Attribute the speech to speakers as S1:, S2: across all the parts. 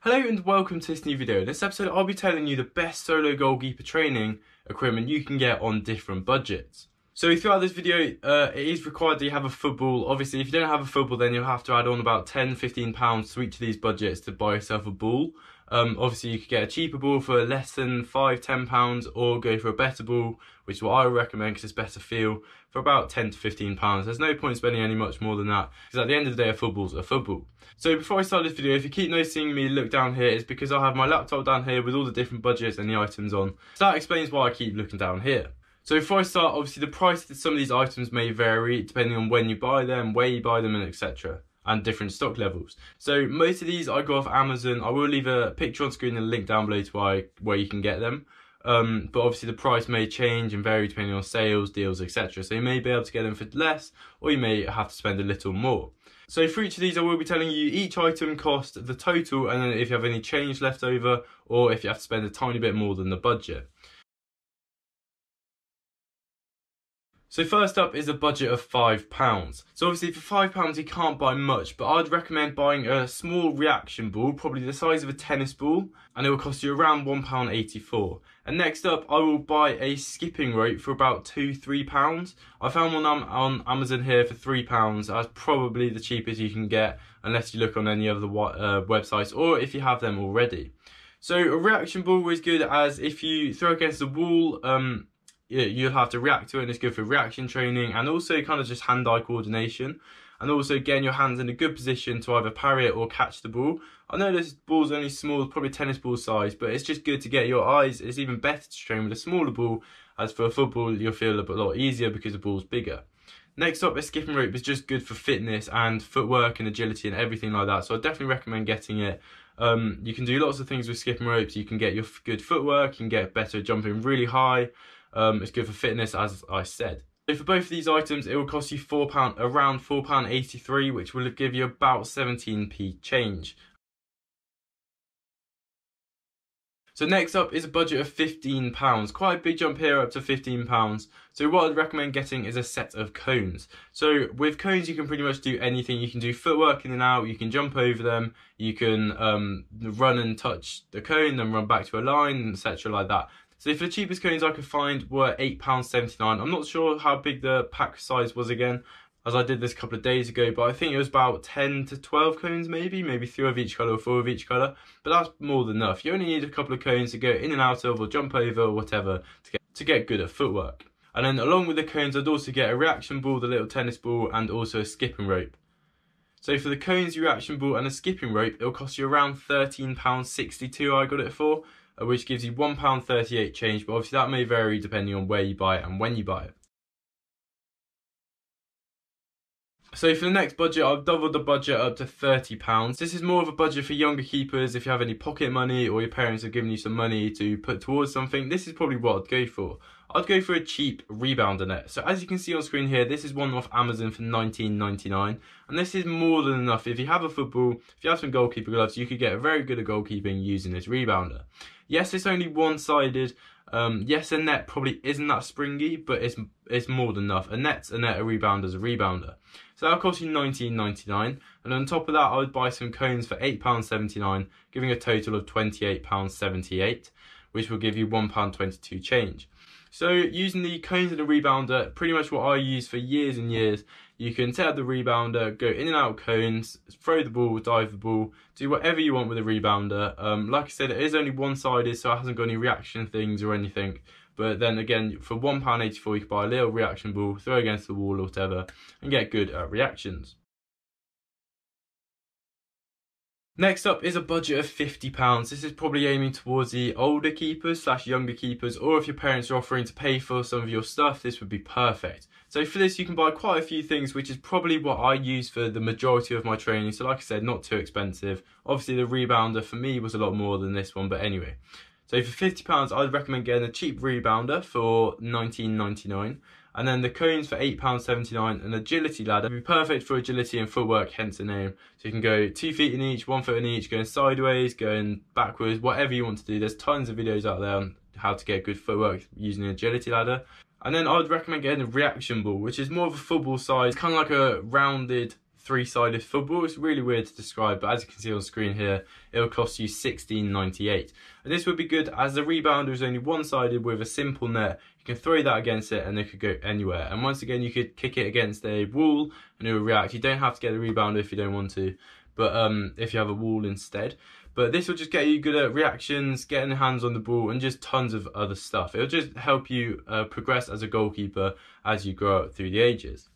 S1: Hello and welcome to this new video. In this episode I'll be telling you the best solo goalkeeper training equipment you can get on different budgets. So throughout this video it is required that you have a football. Obviously if you don't have a football then you'll have to add on about £10–15 to each of these budgets to buy yourself a ball. Obviously you could get a cheaper ball for less than £5–10 or go for a better ball, which is what I would recommend because it's better feel, for about £10–15. There's no point spending any much more than that because at the end of the day a football's a football. So before I start this video, if you keep noticing me look down here, it's because I have my laptop down here with all the different budgets and the items on. So that explains why I keep looking down here. So before I start, obviously the price of some of these items may vary depending on when you buy them, where you buy them, and etc. and different stock levels. So most of these I got off Amazon. I will leave a picture on screen and a link down below to where you can get them. But obviously the price may change and vary depending on sales, deals, etc. So you may be able to get them for less, or you may have to spend a little more. So for each of these I will be telling you each item cost, the total, and then if you have any change left over, or if you have to spend a tiny bit more than the budget. So first up is a budget of £5. So obviously for £5 you can't buy much, but I'd recommend buying a small reaction ball, probably the size of a tennis ball, and it will cost you around £1.84. And next up I will buy a skipping rope for about £2–3. I found one on Amazon here for £3. That's probably the cheapest you can get unless you look on any other websites or if you have them already. So a reaction ball is good as if you throw against the wall, you'll have to react to it, and it's good for reaction training and also kind of just hand-eye coordination, and also getting your hands in a good position to either parry it or catch the ball. I know this ball's only small, probably tennis ball size, but it's just good to get your eyes. It's even better to train with a smaller ball, as for a football you'll feel a lot easier because the ball's bigger. Next up, a skipping rope is just good for fitness and footwork and agility and everything like that, so I definitely recommend getting it. You can do lots of things with skipping ropes. You can get your good footwork, you can get better jumping really high. It's good for fitness, as I said. So for both of these items, it will cost you around £4.83, which will give you about 17p change. So next up is a budget of £15. Quite a big jump here, up to £15. So what I'd recommend getting is a set of cones. So with cones you can pretty much do anything. You can do footwork in and out, you can jump over them, you can run and touch the cone, then run back to a line, etc. like that. So for the cheapest cones I could find were £8.79. I'm not sure how big the pack size was again, as I did this a couple of days ago, but I think it was about 10 to 12 cones maybe 3 of each colour or 4 of each colour, but that's more than enough. You only need a couple of cones to go in and out of or jump over or whatever to get good at footwork. And then along with the cones I'd also get a reaction ball, the little tennis ball, and also a skipping rope. So for the cones, reaction ball and a skipping rope, it'll cost you around £13.62 I got it for, which gives you £1.38 change, but obviously that may vary depending on where you buy it and when you buy it. So for the next budget, I've doubled the budget up to £30. This is more of a budget for younger keepers. If you have any pocket money or your parents have given you some money to put towards something, this is probably what I'd go for. I'd go for a cheap rebounder net. So as you can see on screen here, this is one off Amazon for £19.99, and this is more than enough. If you have a football, if you have some goalkeeper gloves, you could get very good at goalkeeping using this rebounder. Yes, it's only one-sided. Yes, a net probably isn't that springy, but it's more than enough. A net's a net, a rebounder is a rebounder. So that'll cost you £19.99, and on top of that I would buy some cones for £8.79, giving a total of £28.78, which will give you £1.22 change. So using the cones and the rebounder, pretty much what I use for years and years. You can set up the rebounder, go in and out of cones, throw the ball, dive the ball, do whatever you want with the rebounder. Like I said, it is only one-sided, so it hasn't got any reaction things or anything. But then again, for £1.84 you can buy a little reaction ball, throw against the wall or whatever, and get good at reactions. Next up is a budget of £50. This is probably aiming towards the older keepers / younger keepers, or if your parents are offering to pay for some of your stuff, this would be perfect. So for this you can buy quite a few things, which is probably what I use for the majority of my training. So like I said, not too expensive. Obviously the rebounder for me was a lot more than this one, but anyway. So for £50 I'd recommend getting a cheap rebounder for £19.99. And then the cones for £8.79, an agility ladder. It would be perfect for agility and footwork, hence the name. So you can go 2 feet in each, 1 foot in each, going sideways, going backwards, whatever you want to do. There's tons of videos out there on how to get good footwork using an agility ladder. And then I would recommend getting a reaction ball, which is more of a football size, kind of like a rounded three-sided football. It's really weird to describe, but as you can see on screen here, it'll cost you $16.98. And this would be good as the rebounder is only one-sided with a simple net. You can throw that against it and it could go anywhere. And once again, you could kick it against a wall and it will react. You don't have to get the rebounder if you don't want to, but if you have a wall instead. But this will just get you good at reactions, getting your hands on the ball, and just tons of other stuff. It'll just help you progress as a goalkeeper as you grow up through the ages.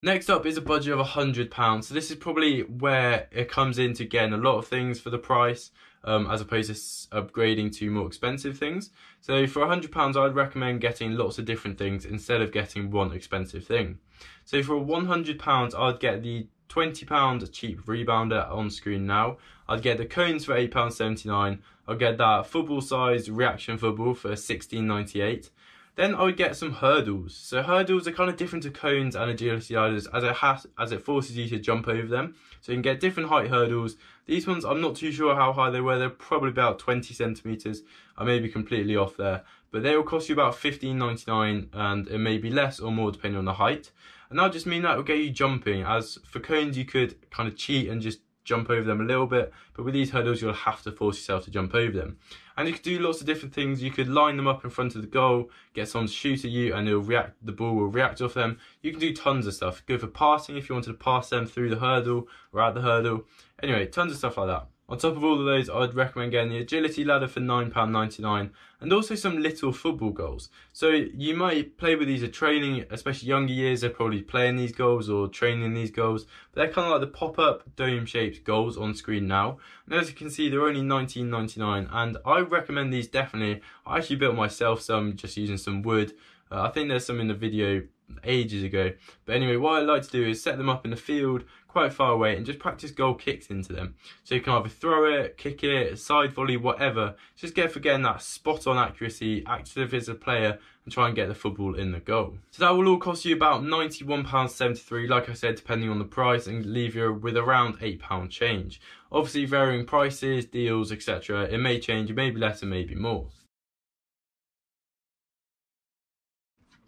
S1: Next up is a budget of £100. So this is probably where it comes into getting a lot of things for the price, as opposed to upgrading to more expensive things. So for £100, I'd recommend getting lots of different things instead of getting one expensive thing. So for £100, I'd get the £20 cheap rebounder on screen now. I'd get the cones for £8.79. I'll get that football size reaction football for £16.98. Then I would get some hurdles. So hurdles are kind of different to cones and agility ladders as it forces you to jump over them. So you can get different height hurdles. These ones, I'm not too sure how high they were. They're probably about 20 centimeters. I may be completely off there, but they will cost you about £15.99, and it may be less or more depending on the height. And that'll just mean that will get you jumping. As for cones, you could kind of cheat and just jump over them a little bit, but with these hurdles you'll have to force yourself to jump over them. And you could do lots of different things. You could line them up in front of the goal, get someone to shoot at you, and the ball will react off them. You can do tons of stuff. Go for passing if you wanted to pass them through the hurdle or at the hurdle. Anyway, tons of stuff like that. On top of all of those, I'd recommend getting the agility ladder for £9.99 and also some little football goals. So you might play with these at training, especially younger years, they're probably playing these goals or training these goals. But they're kind of like the pop-up dome-shaped goals on screen now. And as you can see, they're only £19.99, and I recommend these definitely. I actually built myself some just using some wood. I think there's some in the video ages ago. But anyway, what I like to do is set them up in the field quite far away and just practice goal kicks into them. So you can either throw it, kick it, side volley, whatever. Just get for getting that spot on accuracy, active as a player, and try and get the football in the goal. So that will all cost you about £91.73, like I said, depending on the price, and leave you with around £8 change. Obviously varying prices, deals, etc. It may change, it may be less and maybe more.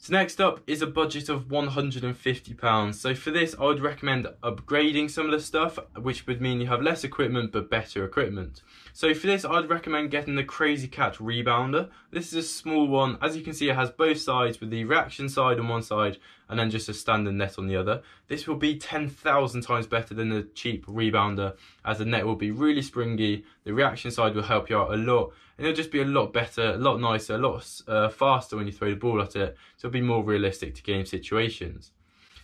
S1: So next up is a budget of £150. So for this, I would recommend upgrading some of the stuff, which would mean you have less equipment but better equipment. So for this, I'd recommend getting the Crazy Catch Rebounder. This is a small one. As you can see, it has both sides with the reaction side on one side and then just a standard net on the other. This will be 10,000 times better than the cheap rebounder, as the net will be really springy, the reaction side will help you out a lot, and it'll just be a lot better, a lot nicer, a lot faster when you throw the ball at it, so it'll be more realistic to game situations.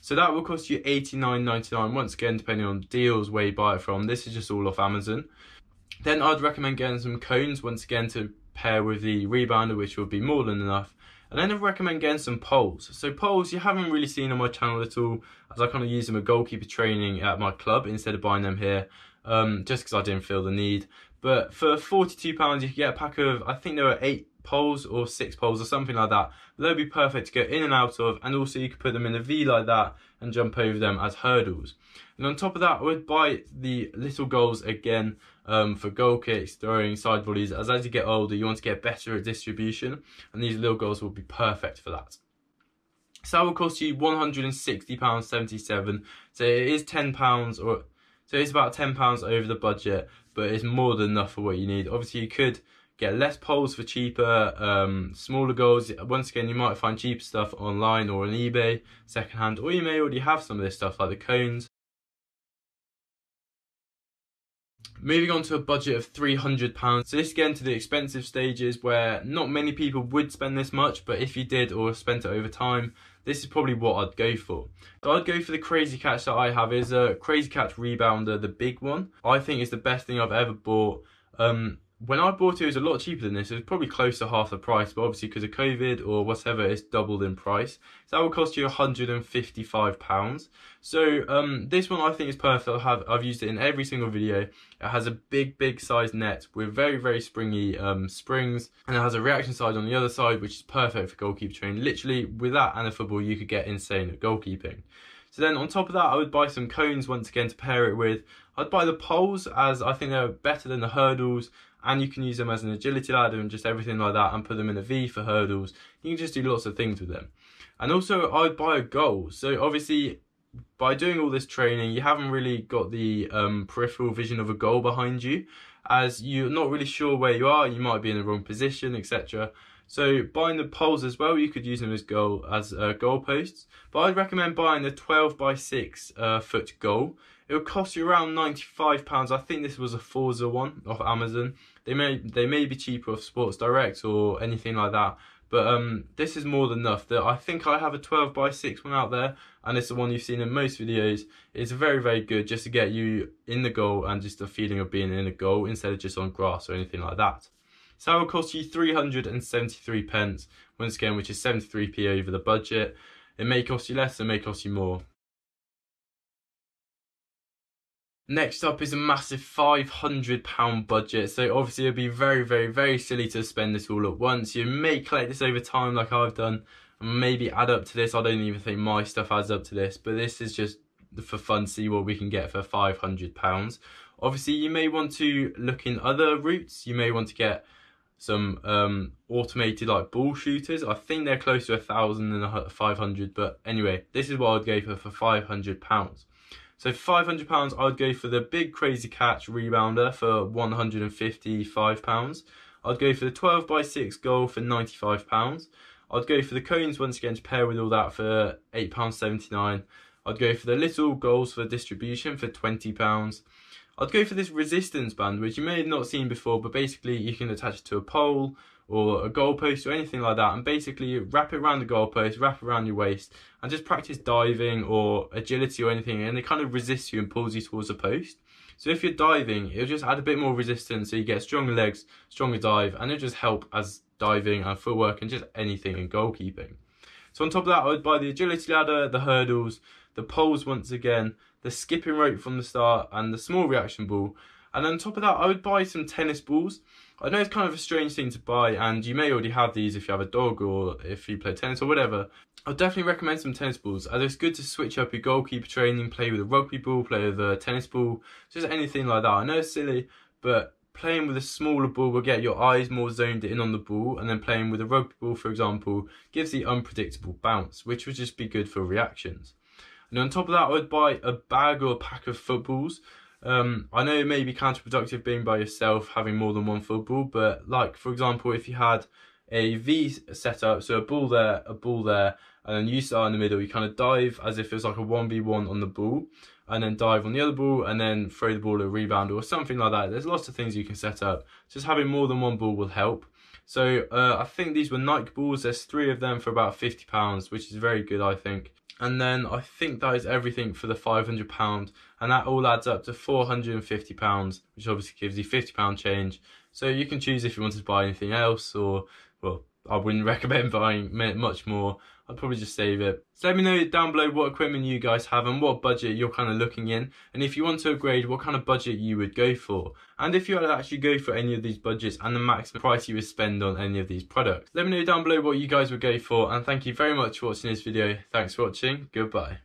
S1: So that will cost you £89.99, once again depending on deals where you buy it from. This is just all off Amazon. Then I'd recommend getting some cones, once again to pair with the rebounder, which will be more than enough. And then I'd recommend getting some poles. So poles you haven't really seen on my channel at all, as I kind of use them at goalkeeper training at my club instead of buying them here, just because I didn't feel the need. But for £42 you can get a pack of, I think there were 8 poles or 6 poles or something like that. They'll be perfect to go in and out of, and also you could put them in a V like that and jump over them as hurdles. And on top of that, I would buy the little goals again, for goal kicks, throwing, side volleys, as you get older you want to get better at distribution, and these little goals will be perfect for that. So that will cost you £160.77, so it is £10, or so it's about £10 over the budget, but it's more than enough for what you need. Obviously you could get less poles for cheaper, smaller goals. Once again, you might find cheaper stuff online or on eBay, secondhand, or you may already have some of this stuff like the cones. Moving on to a budget of £300. So this again to the expensive stages where not many people would spend this much, but if you did or spent it over time, this is probably what I'd go for. So I'd go for the Crazy Catch that I have. Is a Crazy Catch Rebounder, the big one. I think it's the best thing I've ever bought. When I bought it was a lot cheaper than this. It was probably close to half the price, but obviously because of COVID or whatever, it's doubled in price. So that will cost you £155. So this one I think is perfect. I've used it in every single video. It has a big size net with very springy springs, and it has a reaction side on the other side, which is perfect for goalkeeper training. Literally with that and a football you could get insane at goalkeeping. So then on top of that, I would buy some cones once again to pair it with. I'd buy the poles, as I think they're better than the hurdles, and you can use them as an agility ladder and just everything like that, and put them in a V for hurdles. You can just do lots of things with them. And also I'd buy a goal. So obviously by doing all this training, you haven't really got the peripheral vision of a goal behind you, as you're not really sure where you are. You might be in the wrong position, etc. So buying the poles as well, you could use them as goal posts. But I'd recommend buying the 12 by 6 foot goal. It would cost you around £95. I think this was a Forza one off Amazon. They may be cheaper off Sports Direct or anything like that. But this is more than enough. I think I have a 12 by 6 one out there, and it's the one you've seen in most videos. It's very, very good just to get you in the goal and just the feeling of being in a goal instead of just on grass or anything like that. So that will cost you 373 pence, once again, which is 73p over the budget. It may cost you less, it may cost you more. Next up is a massive £500 budget. So obviously it'd be very, very, very silly to spend this all at once. You may collect this over time like I've done, and maybe add up to this. I don't even think my stuff adds up to this, but this is just for fun, see what we can get for £500. Obviously you may want to look in other routes. You may want to get some automated like ball shooters. I think they're close to 1,500, but anyway, this is what I'd go for £500. So for £500, I'd go for the big crazy catch rebounder for £155. I'd go for the 12 by 6 goal for £95. I'd go for the cones once again to pair with all that for £8.79. I'd go for the little goals for distribution for £20. I'd go for this resistance band, which you may have not seen before, but basically you can attach it to a pole or a goalpost or anything like that, and basically wrap it around the goalpost, wrap it around your waist, and just practice diving or agility or anything, and it kind of resists you and pulls you towards the post. So if you're diving, it'll just add a bit more resistance, so you get stronger legs, stronger dive, and it'll just help as diving and footwork and just anything in goalkeeping. So on top of that, I would buy the agility ladder, the hurdles, the poles once again, the skipping rope from the start, and the small reaction ball. And on top of that, I would buy some tennis balls. I know it's kind of a strange thing to buy, and you may already have these if you have a dog or if you play tennis or whatever. I'd definitely recommend some tennis balls, as it's good to switch up your goalkeeper training, play with a rugby ball, play with a tennis ball, just anything like that. I know it's silly, but playing with a smaller ball will get your eyes more zoned in on the ball, and then playing with a rugby ball, for example, gives the unpredictable bounce, which would just be good for reactions. And on top of that, I would buy a bag or a pack of footballs. I know it may be counterproductive being by yourself, having more than one football, but like, for example, if you had a V setup, so a ball there, and then you start in the middle, you kind of dive as if it was like a 1v1 on the ball, and then dive on the other ball, and then throw the ball at a rebound or something like that. There's lots of things you can set up. Just having more than one ball will help. So I think these were Nike balls. There's 3 of them for about £50, which is very good, I think. And then I think that is everything for the £500, and that all adds up to £450, which obviously gives you £50 change. So you can choose if you want to buy anything else, or, well, I wouldn't recommend buying much more. I'd probably just save it. So let me know down below what equipment you guys have and what budget you're kind of looking in, and if you want to upgrade, what kind of budget you would go for, and if you would actually go for any of these budgets and the maximum price you would spend on any of these products. Let me know down below what you guys would go for, and thank you very much for watching this video. Thanks for watching. Goodbye.